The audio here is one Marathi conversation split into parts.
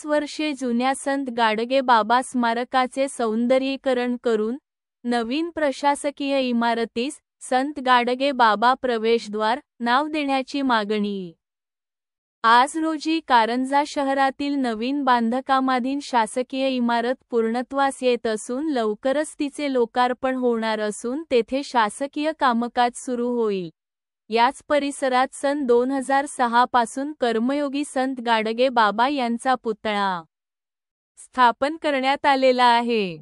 120 वर्षे जुन्या संत गाडगे बाबा स्मारकाचे सौंदर्यीकरण करून नवीन प्रशासकीय इमारतीस संत गाडगे बाबा प्रवेशद्वार नाव देण्याची मागणी. आज रोजी कारंजा शहरातील नवीन बांधकामाधीन शासकीय इमारत पूर्णत्वास येत असून लवकरच तिचे लोकार्पण होणार असून तेथे शासकीय कामकाज सुरू होईल. याच परिसरात सन 2006 पासून कर्मयोगी संत गाडगे बाबा यांचा पुतळा स्थापन करण्यात आलेला आहे.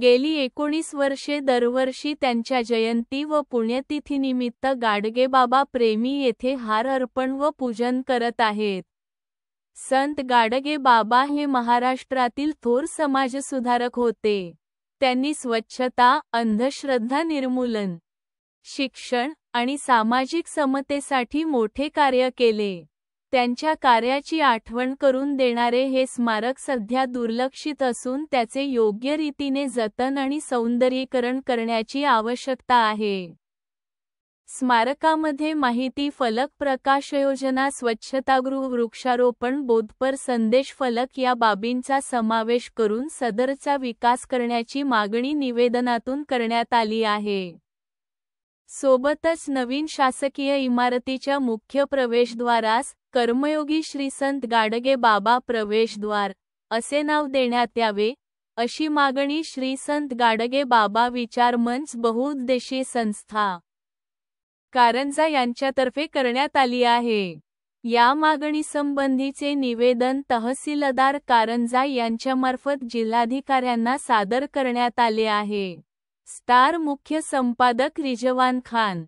गेली 19 वर्षे दरवर्षी त्यांच्या जयंती व पुण्यतिथीनिमित्त गाडगेबाबा प्रेमी येथे हार अर्पण व पूजन करत आहेत. संत गाडगे बाबा हे महाराष्ट्रातील थोर समाजसुधारक होते. त्यांनी स्वच्छता, अंधश्रद्धा निर्मूलन, शिक्षण आणि सामाजिक समतेसाठी मोठे कार्य केले. त्यांच्या कार्याची आठवण करून देणारे हे स्मारक सध्या दुर्लक्षित असून त्याचे योग्य रीतीने जतन आणि सौंदर्यीकरण करण्याची आवश्यकता आहे. स्मारकामध्ये माहिती फलक, प्रकाशयोजना, स्वच्छतागृह, वृक्षारोपण, बोधपर, संदेश फलक या बाबींचा समावेश करून सदरचा विकास करण्याची मागणी निवेदनातून करण्यात आली आहे. सोबतच नवीन शासकीय इमारतीच्या मुख्य प्रवेशद्वारास कर्मयोगी श्री संत गाडगे बाबा प्रवेशद्वार असे नाव देण्यात यावे, अशी मागणी श्री संत गाडगे बाबा विचार मंच बहुउद्देशीय संस्था कारंजा यांच्यातर्फे करण्यात आली आहे. या मागणीसंबंधीचे निवेदन तहसीलदार कारंजा यांच्यामार्फत जिल्हाधिकाऱ्यांना सादर करण्यात आले आहे. स्टार मुख्य संपादक रिजवान खान.